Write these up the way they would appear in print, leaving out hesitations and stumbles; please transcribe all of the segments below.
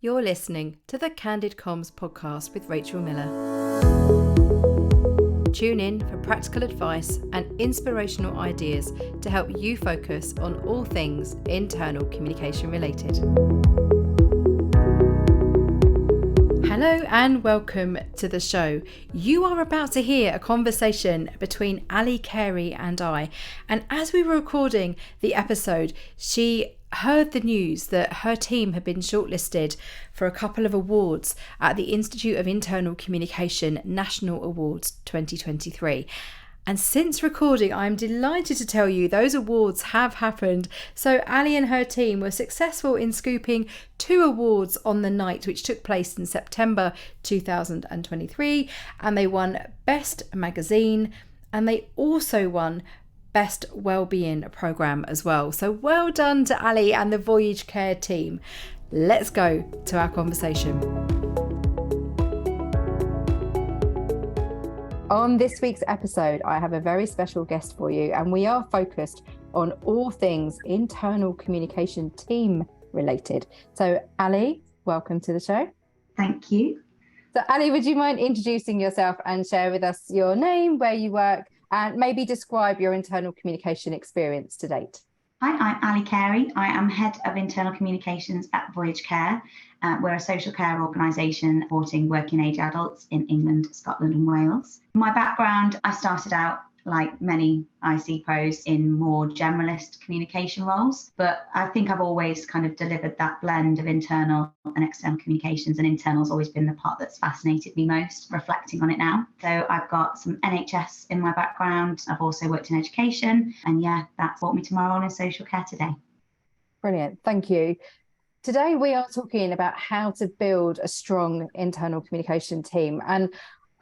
You're listening to the Candid Comms podcast with Rachel Miller. Tune in for practical advice and inspirational ideas to help you focus on all things internal communication related. Hello and welcome to the show. You are about to hear a conversation between Alli Cary and I. And as we were recording the episode, she heard the news that her team had been shortlisted for a couple of awards at the Institute of Internal Communication National Awards 2023. And since recording, I'm delighted to tell you those awards have happened. So Alli and her team were successful in scooping 2 awards on the night, which took place in September 2023. And they won Best Magazine, and they also won Best Wellbeing Programme as well. So well done to Alli and the Voyage Care team. Let's go to our conversation. On this week's episode, I have a very special guest for you, and we are focused on all things internal communication team related. So Alli, welcome to the show. Thank you. So Alli, would you mind introducing yourself and share with us your name, where you work, and maybe describe your internal communication experience to date? Hi, I'm Alli Cary. I am Head of Internal Communications at Voyage Care. We're a social care organisation supporting working age adults in England, Scotland and Wales. My background, I started out like many IC pros in more generalist communication roles, but I think I've always kind of delivered that blend of internal and external communications, and internal's always been the part that's fascinated me most, reflecting on it now. So I've got some NHS in my background. I've also worked in education, and that's brought me to my role in social care today. Brilliant, thank you. Today we are talking about how to build a strong internal communication team, and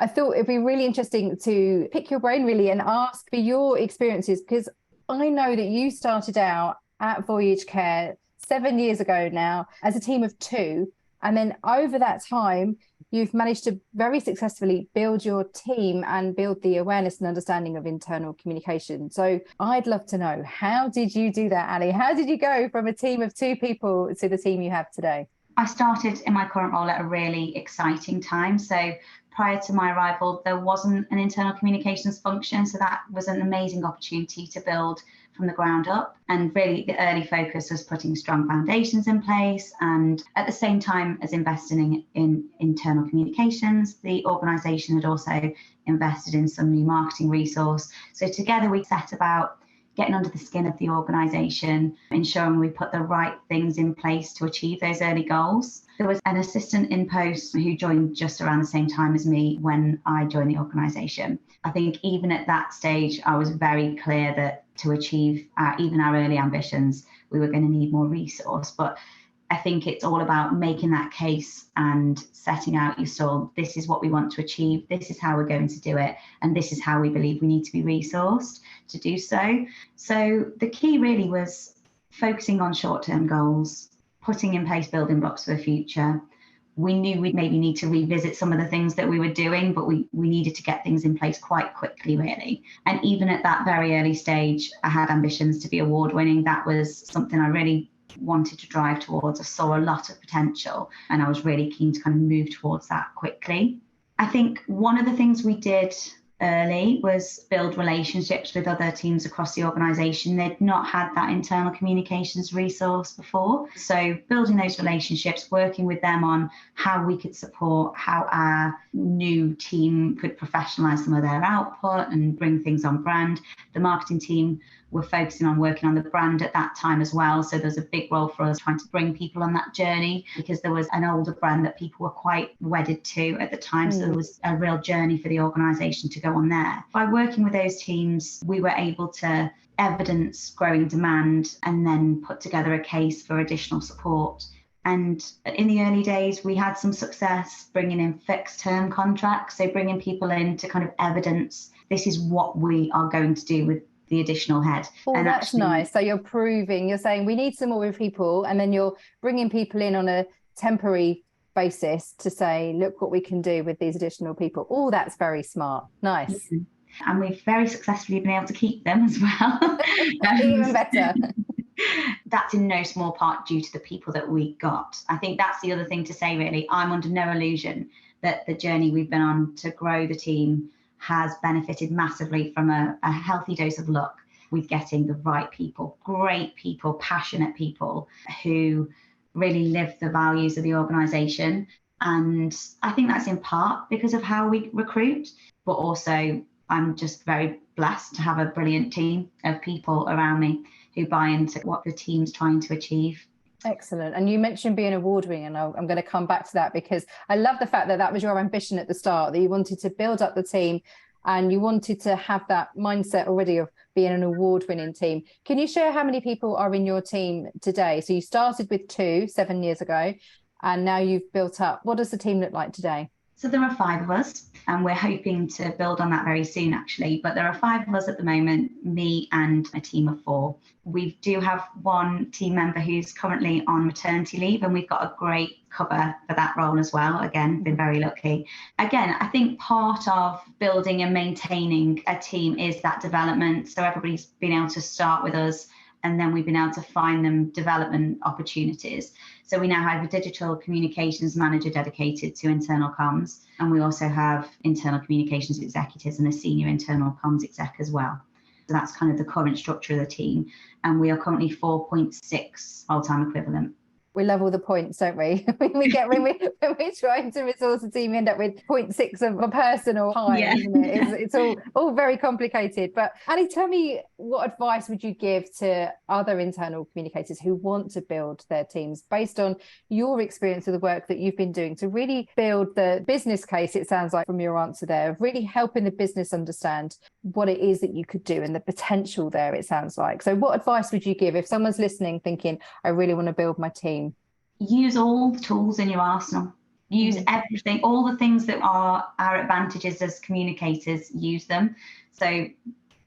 I thought it'd be really interesting to pick your brain really and ask for your experiences, because I know that you started out at Voyage Care 7 years ago now as a team of 2. And then over that time, you've managed to very successfully build your team and build the awareness and understanding of internal communication. So I'd love to know, how did you do that, Alli? How did you go from a team of 2 people to the team you have today? I started in my current role at a really exciting time. So prior to my arrival, there wasn't an internal communications function. So that was an amazing opportunity to build from the ground up. And really the early focus was putting strong foundations in place. And at the same time as investing in internal communications, the organisation had also invested in some new marketing resource. So together we set about getting under the skin of the organisation, ensuring we put the right things in place to achieve those early goals. There was an assistant in post who joined just around the same time as me when I joined the organisation. I think even at that stage, I was very clear that to achieve even our early ambitions, we were going to need more resource. But I think it's all about making that case and setting out your stall. This is what we want to achieve. This is how we're going to do it. And this is how we believe we need to be resourced to do so. So the key really was focusing on short-term goals, putting in place building blocks for the future. We knew we'd maybe need to revisit some of the things that we were doing, but we needed to get things in place quite quickly, really. And even at that very early stage, I had ambitions to be award-winning. That was something I really wanted to drive towards. I saw a lot of potential and I was really keen to kind of move towards that quickly. I think one of the things we did early was build relationships with other teams across the organisation. They'd not had that internal communications resource before. So building those relationships, working with them on how we could support, how our new team could professionalise some of their output and bring things on brand. The marketing team were focusing on working on the brand at that time as well. So there's a big role for us trying to bring people on that journey, because there was an older brand that people were quite wedded to at the time. So there was a real journey for the organisation to go on there. By working with those teams, we were able to evidence growing demand and then put together a case for additional support. And in the early days, we had some success bringing in fixed term contracts. So bringing people in to kind of evidence, this is what we are going to do with the additional head. Oh, and that's nice. So you're saying we need some more people, and then you're bringing people in on a temporary basis to say, look what we can do with these additional people. Oh, that's very smart. Nice. Mm-hmm. And we've very successfully been able to keep them as well. Even better. That's in no small part due to the people that we got. I think that's the other thing to say, really. I'm under no illusion that the journey we've been on to grow the team has benefited massively from a healthy dose of luck with getting the right people, great people, passionate people who really live the values of the organisation. And I think that's in part because of how we recruit, but also I'm just very blessed to have a brilliant team of people around me who buy into what the team's trying to achieve. Excellent. And you mentioned being award-winning, and I'm going to come back to that because I love the fact that that was your ambition at the start, that you wanted to build up the team and you wanted to have that mindset already of being an award-winning team. Can you share how many people are in your team today? So you started with 2 7 years ago, and now you've built up. What does the team look like today? So there are 5 of us, and we're hoping to build on that very soon, actually. But there are 5 of us at the moment, me and a team of 4. We do have one team member who's currently on maternity leave, and we've got a great cover for that role as well. Again, been very lucky. Again, I think part of building and maintaining a team is that development. So everybody's been able to start with us, and then we've been able to find them development opportunities. So we now have a digital communications manager dedicated to internal comms, and we also have internal communications executives and a senior internal comms exec as well. So that's kind of the current structure of the team. And we are currently 4.6 full-time equivalent. We love all the points, don't we? when we're trying to resource a team, we end up with 0.6 of a person or higher, isn't it? It's all very complicated. But Alli, tell me, what advice would you give to other internal communicators who want to build their teams based on your experience of the work that you've been doing to really build the business case, it sounds like from your answer there, of really helping the business understand what it is that you could do and the potential there, it sounds like. So what advice would you give if someone's listening thinking, I really want to build my team? Use all the tools in your arsenal. Use everything, all the things that are our advantages as communicators, use them. So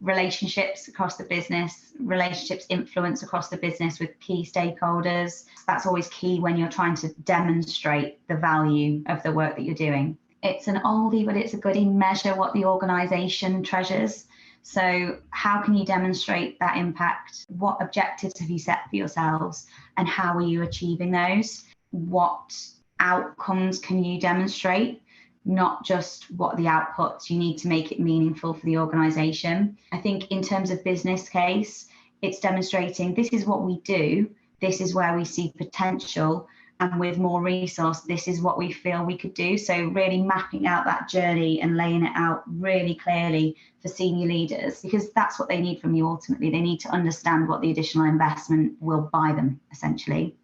relationships across the business, relationships influence across the business with key stakeholders. That's always key when you're trying to demonstrate the value of the work that you're doing. It's an oldie, but it's a goodie. Measure what the organisation treasures. So how can you demonstrate that impact? What objectives have you set for yourselves and how are you achieving those? What outcomes can you demonstrate? Not just what the outputs, you need to make it meaningful for the organisation. I think in terms of business case, it's demonstrating this is what we do, this is where we see potential, and with more resource, this is what we feel we could do. So really mapping out that journey and laying it out really clearly for senior leaders, because that's what they need from you ultimately. They need to understand what the additional investment will buy them, essentially.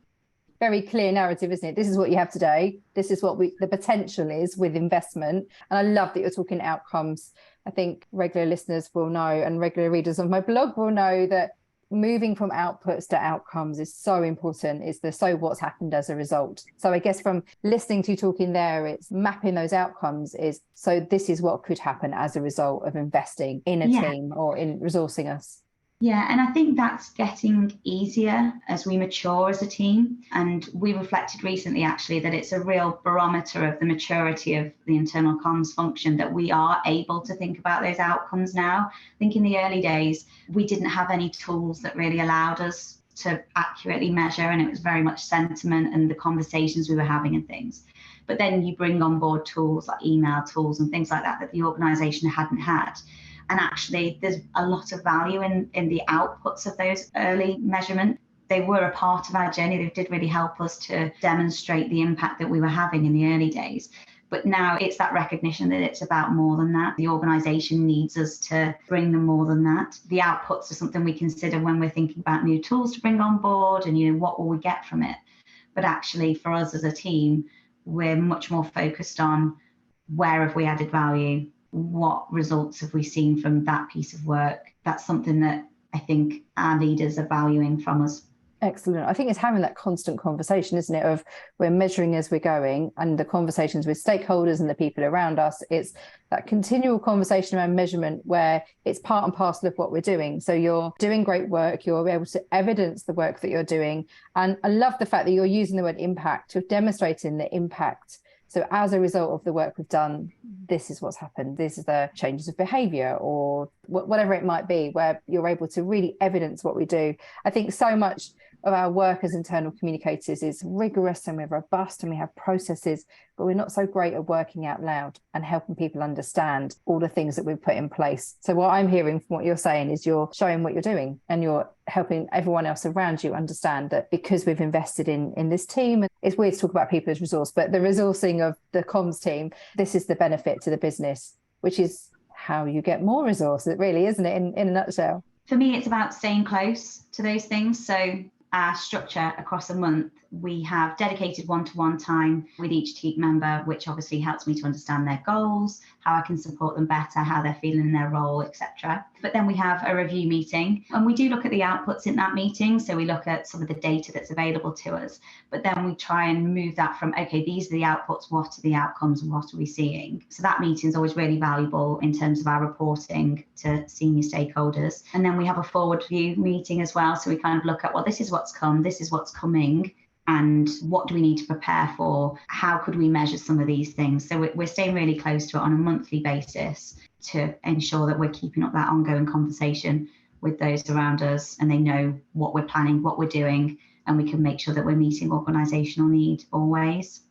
Very clear narrative, isn't it? This is what you have today. This is what the potential is with investment. And I love that you're talking outcomes. I think regular listeners will know, and regular readers of my blog will know, that moving from outputs to outcomes is so important. It's the so what's happened as a result. So I guess from listening to you talking there, it's mapping those outcomes is so this is what could happen as a result of investing in a team or in resourcing us. Yeah, and I think that's getting easier as we mature as a team. And we reflected recently, actually, that it's a real barometer of the maturity of the internal comms function that we are able to think about those outcomes now. I think in the early days, we didn't have any tools that really allowed us to accurately measure, and it was very much sentiment and the conversations we were having and things. But then you bring on board tools like email tools and things like that that the organisation hadn't had. And actually, there's a lot of value in the outputs of those early measurements. They were a part of our journey. They did really help us to demonstrate the impact that we were having in the early days. But now it's that recognition that it's about more than that. The organisation needs us to bring them more than that. The outputs are something we consider when we're thinking about new tools to bring on board and, what will we get from it? But actually, for us as a team, we're much more focused on where have we added value? What results have we seen from that piece of work? That's something that I think our leaders are valuing from us. Excellent. I think it's having that constant conversation, isn't it, of we're measuring as we're going, and the conversations with stakeholders and the people around us. It's that continual conversation around measurement where it's part and parcel of what we're doing. So you're doing great work, you're able to evidence the work that you're doing. And I love the fact that you're using the word impact, you're demonstrating the impact So as a result of the work we've done, this is what's happened. This is the changes of behaviour or whatever it might be, where you're able to really evidence what we do. I think so much of our work as internal communicators is rigorous and we're robust and we have processes, but we're not so great at working out loud and helping people understand all the things that we've put in place. So what I'm hearing from what you're saying is you're showing what you're doing and you're helping everyone else around you understand that because we've invested in this team, and it's weird to talk about people as resource, but the resourcing of the comms team, this is the benefit to the business, which is how you get more resources, really, isn't it, in a nutshell? For me, it's about staying close to those things. So our structure across a month, we have dedicated one-to-one time with each team member, which obviously helps me to understand their goals, how I can support them better, how they're feeling in their role, etc. But then we have a review meeting and we do look at the outputs in that meeting. So we look at some of the data that's available to us, but then we try and move that from, okay, these are the outputs, what are the outcomes and what are we seeing? So that meeting is always really valuable in terms of our reporting to senior stakeholders. And then we have a forward view meeting as well. So we kind of look at, well, this is what's come, this is what's coming, and what do we need to prepare for? How could we measure some of these things? So we're staying really close to it on a monthly basis to ensure that we're keeping up that ongoing conversation with those around us and they know what we're planning, what we're doing, and we can make sure that we're meeting organisational need always.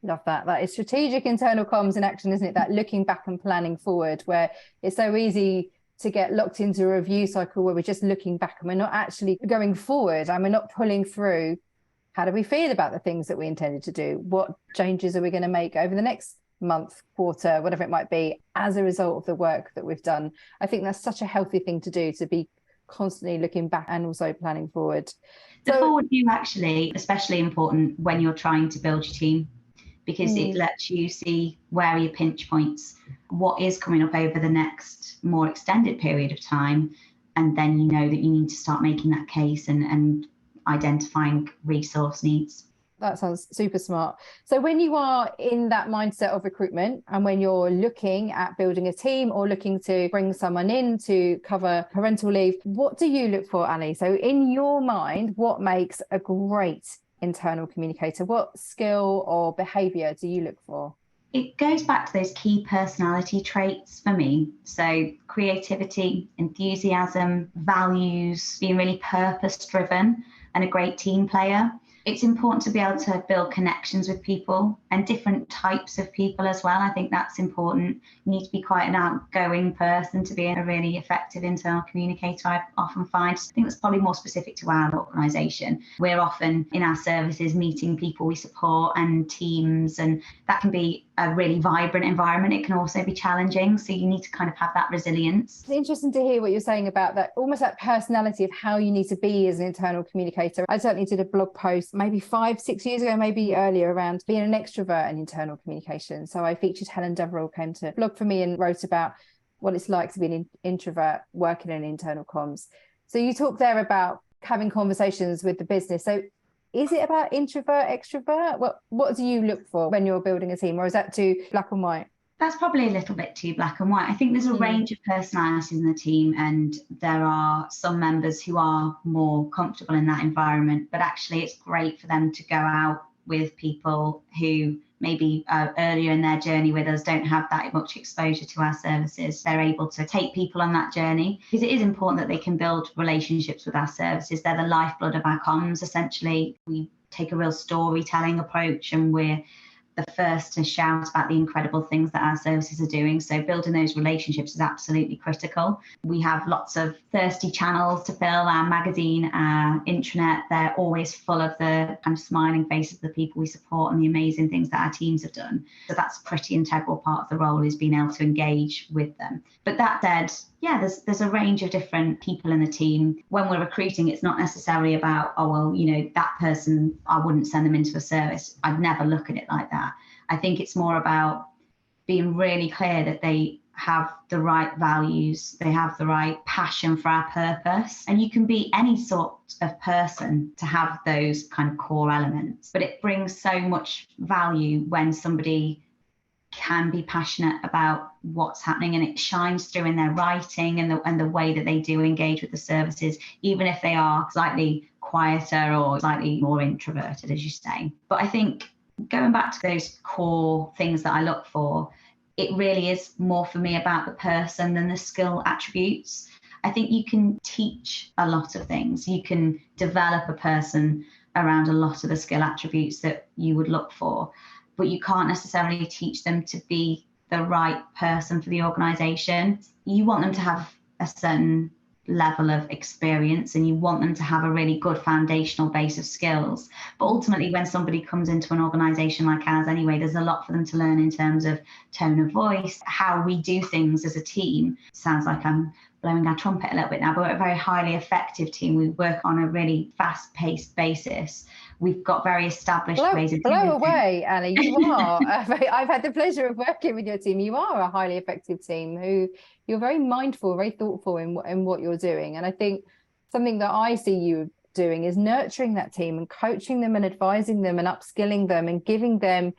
Love that. That is strategic internal comms in action, isn't it? That looking back and planning forward, where it's so easy to get locked into a review cycle where we're just looking back and we're not actually going forward and we're not pulling through. How do we feel about the things that we intended to do? What changes are we going to make over the next month, quarter, whatever it might be, as a result of the work that we've done? I think that's such a healthy thing to do, to be constantly looking back and also planning forward. The forward view actually, especially important when you're trying to build your team, because it lets you see where are your pinch points, what is coming up over the next more extended period of time, and then you know that you need to start making that case and identifying resource needs. That sounds super smart. So when you are in that mindset of recruitment and when you're looking at building a team or looking to bring someone in to cover parental leave, what do you look for, Alli? So in your mind, what makes a great internal communicator? What skill or behaviour do you look for? It goes back to those key personality traits for me. So creativity, enthusiasm, values, being really purpose-driven, and a great team player. It's important to be able to build connections with people and different types of people as well. I think that's important. You need to be quite an outgoing person to be a really effective internal communicator, I often find. I think that's probably more specific to our organisation. We're often in our services meeting people we support and teams, and that can be a really vibrant environment. It can also be challenging. So you need to kind of have that resilience. It's interesting to hear what you're saying about that, almost that personality of how you need to be as an internal communicator. I certainly did a blog post maybe 5-6 years ago, maybe earlier, around being an extrovert and internal communication. So I featured Helen Deverell, came to blog for me and wrote about what it's like to be an introvert working in internal comms. So you talk there about having conversations with the business. So is it about introvert, extrovert? What do you look for when you're building a team, or is that too black and white? That's probably a little bit too black and white. I think there's a range of personalities in the team, and there are some members who are more comfortable in that environment, but actually it's great for them to go out with people who maybe earlier in their journey with us don't have that much exposure to our services. They're able to take people on that journey, because it is important that they can build relationships with our services. They're the lifeblood of our comms, essentially. We take a real storytelling approach, and we're the first to shout about the incredible things that our services are doing. So building those relationships is absolutely critical. We have lots of thirsty channels to fill. Our magazine, our intranet, they're always full of the kind of smiling faces of the people we support and the amazing things that our teams have done. So that's a pretty integral part of the role, is being able to engage with them. But that said, yeah, there's a range of different people in the team. When we're recruiting, it's not necessarily about, oh, well, you know, that person, I wouldn't send them into a service. I'd never look at it like that. I think it's more about being really clear that they have the right values, they have the right passion for our purpose. And you can be any sort of person to have those kind of core elements, but it brings so much value when somebody can be passionate about what's happening, and it shines through in their writing and the way that they do engage with the services, even if they are slightly quieter or slightly more introverted, as you say. But I think going back to those core things that I look for, it really is more for me about the person than the skill attributes. I think you can teach a lot of things. You can develop a person around a lot of the skill attributes that you would look for, but you can't necessarily teach them to be the right person for the organization. You want them to have a certain level of experience and you want them to have a really good foundational base of skills. But ultimately, when somebody comes into an organization like ours anyway, there's a lot for them to learn in terms of tone of voice, how we do things as a team. Sounds like I'm blowing our trumpet a little bit now, but we're a very highly effective team. We work on a really fast-paced basis. We've got very established ways of doing things. Blow away, Alli. You are. I've had the pleasure of working with your team. You are a highly effective team who you're very mindful, very thoughtful in what you're doing. And I think something that I see you doing is nurturing that team and coaching them and advising them and upskilling them and giving them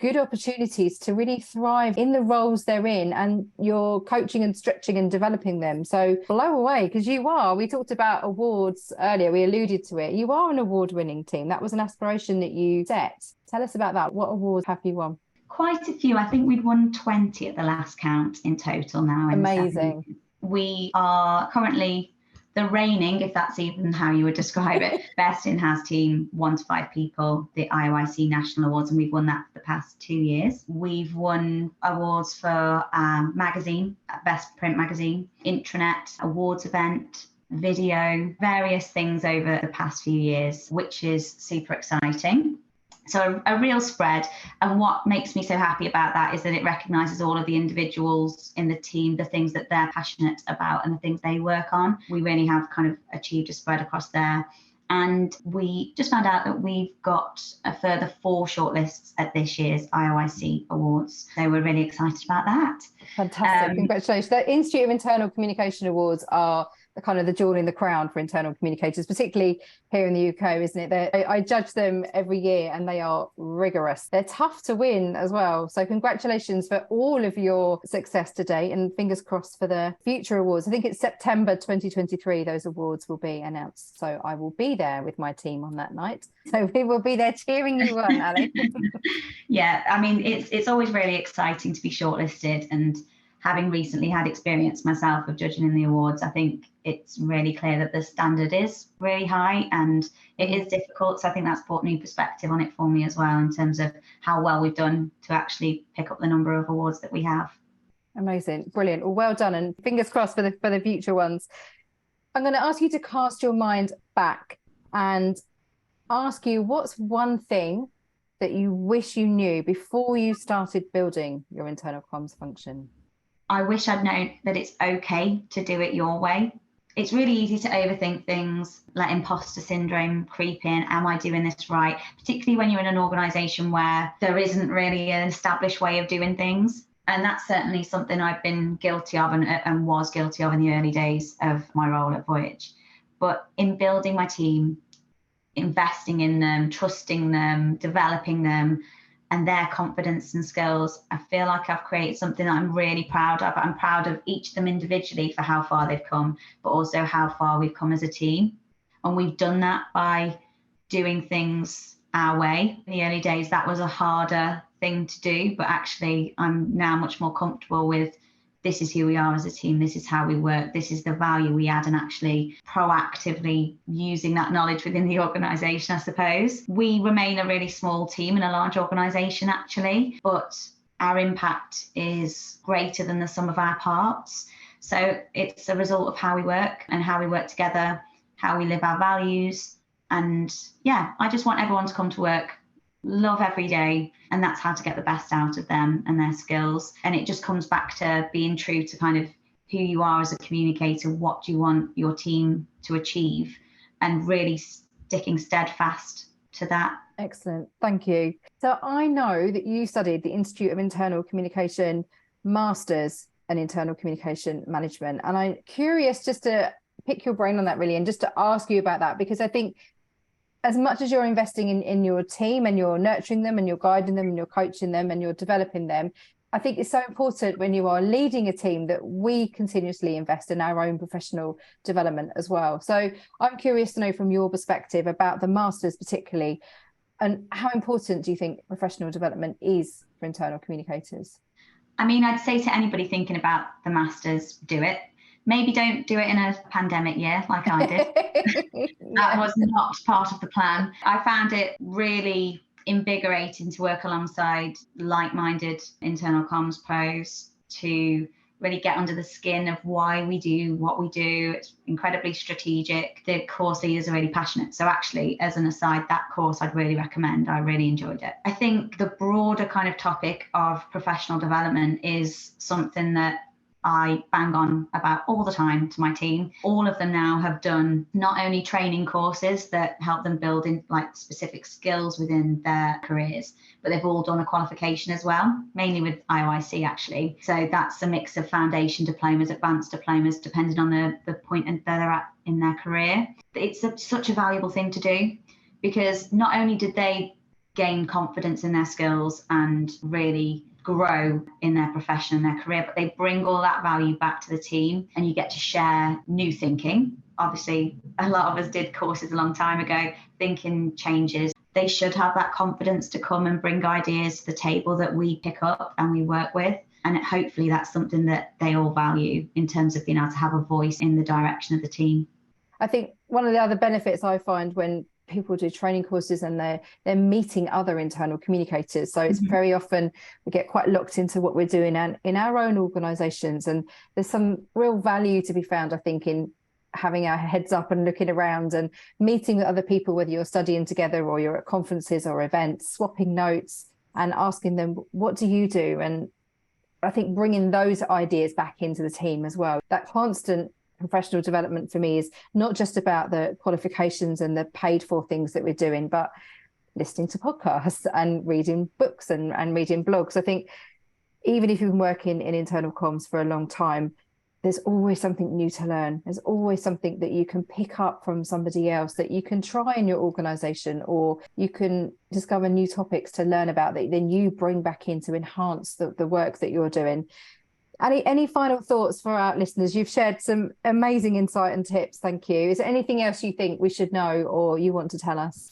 good opportunities to really thrive in the roles they're in, and you're coaching and stretching and developing them. So blow away, because we talked about awards earlier, we alluded to it. You are an award-winning team. That was an aspiration that you set. Tell us about that. What awards have you won? Quite a few. I think we'd won 20 at the last count in total now. Amazing. We are currently the reigning, if that's even how you would describe it, best in-house team, 1 to 5 people, the IOIC National Awards, and we've won that for the past 2 years. We've won awards for magazine, best print magazine, intranet, awards event, video, various things over the past few years, which is super exciting. So a real spread. And what makes me so happy about that is that it recognises all of the individuals in the team, the things that they're passionate about and the things they work on. We really have kind of achieved a spread across there. And we just found out that we've got a further 4 shortlists at this year's IOIC Awards. So we're really excited about that. Fantastic. Congratulations. The Institute of Internal Communication Awards are kind of the jewel in the crown for internal communicators, particularly here in the UK, isn't it? I judge them every year and they are rigorous. They're tough to win as well. So congratulations for all of your success today, and fingers crossed for the future awards. I think it's September 2023 those awards will be announced. So I will be there with my team on that night. So we will be there cheering you on, Alli. Yeah, I mean, it's always really exciting to be shortlisted, and having recently had experience myself of judging in the awards, I think it's really clear that the standard is really high and it is difficult. So I think that's brought new perspective on it for me as well, in terms of how well we've done to actually pick up the number of awards that we have. Amazing. Brilliant. Well done. And fingers crossed for the future ones. I'm going to ask you to cast your mind back and ask you, what's one thing that you wish you knew before you started building your internal comms function? I wish I'd known that it's okay to do it your way. It's really easy to overthink things, let imposter syndrome creep in. Am I doing this right? Particularly when you're in an organisation where there isn't really an established way of doing things. And that's certainly something I've been guilty of and was guilty of in the early days of my role at Voyage. But in building my team, investing in them, trusting them, developing them, and their confidence and skills, I feel like I've created something that I'm really proud of. I'm proud of each of them individually for how far they've come, but also how far we've come as a team. And we've done that by doing things our way. In the early days, that was a harder thing to do, but actually I'm now much more comfortable with, this is who we are as a team, this is how we work, this is the value we add, and actually proactively using that knowledge within the organisation, I suppose. We remain a really small team in a large organisation, actually, but our impact is greater than the sum of our parts. So it's a result of how we work and how we work together, how we live our values. And yeah, I just want everyone to come to work, love every day, and that's how to get the best out of them and their skills. And it just comes back to being true to kind of who you are as a communicator, what do you want your team to achieve, and really sticking steadfast to that. Excellent, thank you. So I know that you studied the Institute of Internal Communication Masters and Internal Communication Management, and I'm curious just to pick your brain on that really, and just to ask you about that, because I think as much as you're investing in your team and you're nurturing them and you're guiding them and you're coaching them and you're developing them, I think it's so important when you are leading a team that we continuously invest in our own professional development as well. So I'm curious to know from your perspective about the masters particularly, And how important do you think professional development is for internal communicators? I mean, I'd say to anybody thinking about the Masters, do it. Maybe don't do it in a pandemic year like I did. That was not part of the plan. I found it really invigorating to work alongside like-minded internal comms pros to really get under the skin of why we do what we do. It's incredibly strategic. The course leaders are really passionate. So actually, as an aside, that course I'd really recommend. I really enjoyed it. I think the broader kind of topic of professional development is something that I bang on about all the time to my team. All of them now have done not only training courses that help them build in like specific skills within their careers, but they've all done a qualification as well, mainly with IOIC actually. So that's a mix of foundation diplomas, advanced diplomas, depending on the point that they're at in their career. It's such a valuable thing to do because not only did they gain confidence in their skills and really grow in their profession and their career, but they bring all that value back to the team and you get to share new thinking. Obviously, a lot of us did courses a long time ago, thinking changes. They should have that confidence to come and bring ideas to the table that we pick up and we work with. And hopefully that's something that they all value in terms of being able to have a voice in the direction of the team. I think one of the other benefits I find when people do training courses and they're meeting other internal communicators. So it's very often we get quite locked into what we're doing and in our own organisations. And there's some real value to be found, I think, in having our heads up and looking around and meeting with other people, whether you're studying together or you're at conferences or events, swapping notes and asking them, what do you do? And I think bringing those ideas back into the team as well. That constant professional development for me is not just about the qualifications and the paid for things that we're doing, but listening to podcasts and reading books and reading blogs. I think even if you've been working in internal comms for a long time, there's always something new to learn. There's always something that you can pick up from somebody else that you can try in your organisation, or you can discover new topics to learn about that then you bring back in to enhance the work that you're doing. Any final thoughts for our listeners? You've shared some amazing insight and tips. Thank you. Is there anything else you think we should know or you want to tell us?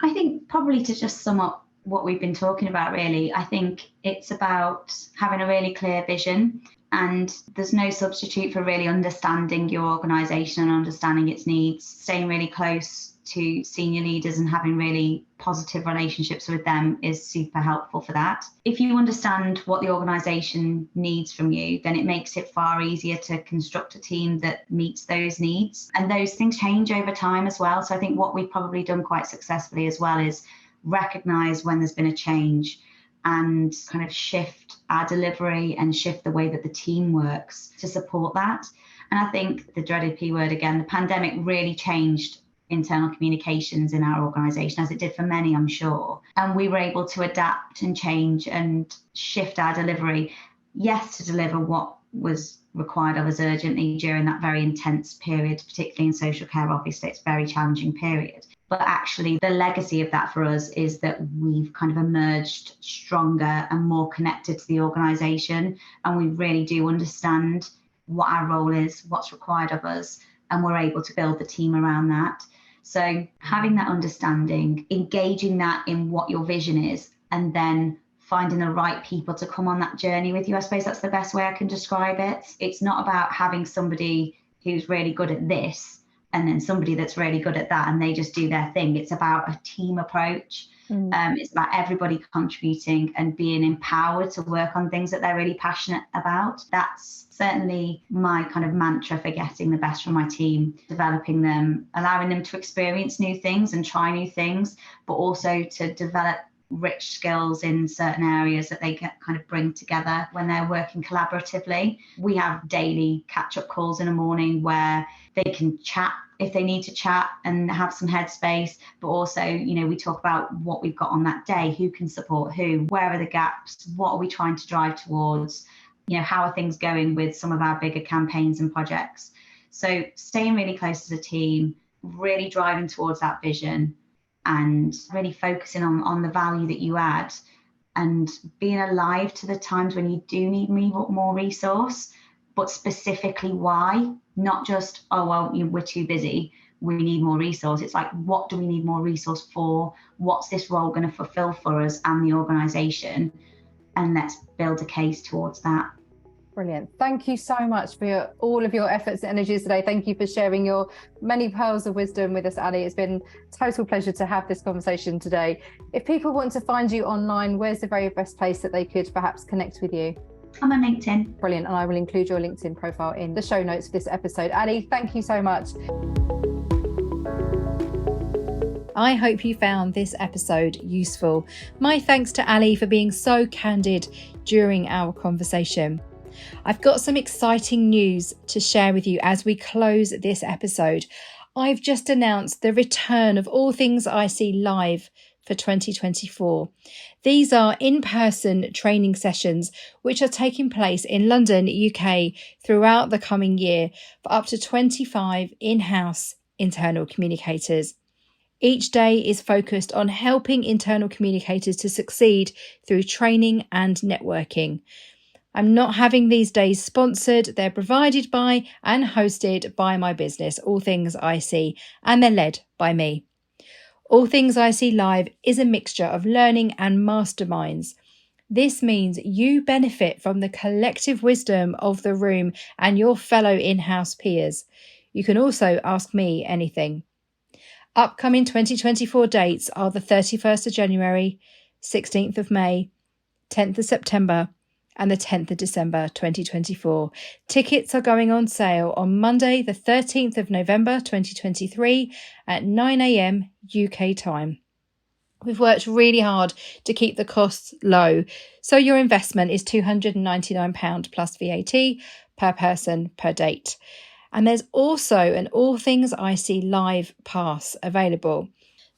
I think probably to just sum up what we've been talking about, really, I think it's about having a really clear vision, and there's no substitute for really understanding your organisation and understanding its needs, staying really close to senior leaders and having really positive relationships with them is super helpful for that. If you understand what the organisation needs from you, then it makes it far easier to construct a team that meets those needs. And those things change over time as well. So I think what we've probably done quite successfully as well is recognise when there's been a change and kind of shift our delivery and shift the way that the team works to support that. And I think the dreaded P word again, the pandemic really changed internal communications in our organisation, as it did for many, I'm sure. And we were able to adapt and change and shift our delivery, yes, to deliver what was required of us urgently during that very intense period, particularly in social care. Obviously, it's a very challenging period. But actually, the legacy of that for us is that we've kind of emerged stronger and more connected to the organisation. And we really do understand what our role is, what's required of us, and we're able to build the team around that. So having that understanding, engaging that in what your vision is, and then finding the right people to come on that journey with you. I suppose that's the best way I can describe it. It's not about having somebody who's really good at this and then somebody that's really good at that and they just do their thing. It's about a team approach. It's about everybody contributing and being empowered to work on things that they're really passionate about. That's certainly my kind of mantra for getting the best from my team, developing them, allowing them to experience new things and try new things, but also to develop rich skills in certain areas that they can kind of bring together when they're working collaboratively. We have daily catch-up calls in the morning where they can chat if they need to chat and have some headspace, but also, you know, we talk about what we've got on that day, who can support who, where are the gaps, what are we trying to drive towards, you know, how are things going with some of our bigger campaigns and projects. So staying really close as a team, really driving towards that vision and really focusing on the value that you add and being alive to the times when you do need more resource, but specifically why, not just, oh, well, we're too busy, we need more resource. It's like, what do we need more resource for? What's this role going to fulfill for us and the organisation? And let's build a case towards that. Brilliant. Thank you so much for all of your efforts and energies today. Thank you for sharing your many pearls of wisdom with us, Alli. It's been a total pleasure to have this conversation today. If people want to find you online, where's the very best place that they could perhaps connect with you? I'm on LinkedIn. Brilliant. And I will include your LinkedIn profile in the show notes for this episode. Alli, thank you so much. I hope you found this episode useful. My thanks to Alli for being so candid during our conversation. I've got some exciting news to share with you as we close this episode. I've just announced the return of All Things IC Live for 2024. These are in-person training sessions which are taking place in London, UK throughout the coming year for up to 25 in-house internal communicators. Each day is focused on helping internal communicators to succeed through training and networking. I'm not having these days sponsored. They're provided by and hosted by my business, All Things IC, and they're led by me. All Things IC Live is a mixture of learning and masterminds. This means you benefit from the collective wisdom of the room and your fellow in-house peers. You can also ask me anything. Upcoming 2024 dates are the 31st of January, 16th of May, 10th of September, and the 10th of December 2024. Tickets are going on sale on Monday, the 13th of November 2023 at 9 a.m. UK time. We've worked really hard to keep the costs low, so your investment is £299 plus VAT per person per date. And there's also an All Things IC Live pass available.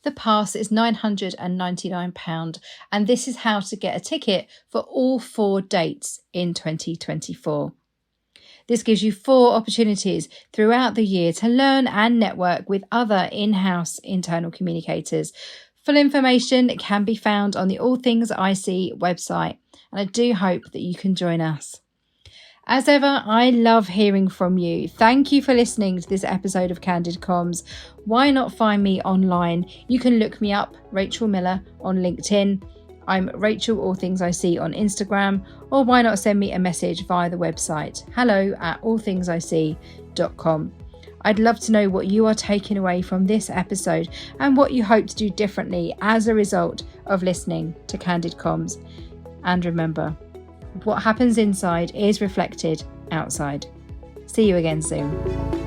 The pass is £999, and this is how to get a ticket for all 4 dates in 2024. This gives you 4 opportunities throughout the year to learn and network with other in-house internal communicators. Full information can be found on the All Things IC website, and I do hope that you can join us. As ever, I love hearing from you. Thank you for listening to this episode of Candid Comms. Why not find me online? You can look me up, Rachel Miller, on LinkedIn. I'm Rachel All Things IC on Instagram. Or why not send me a message via the website, hello@allthingsic.com. I'd love to know what you are taking away from this episode and what you hope to do differently as a result of listening to Candid Comms. And remember, what happens inside is reflected outside. See you again soon.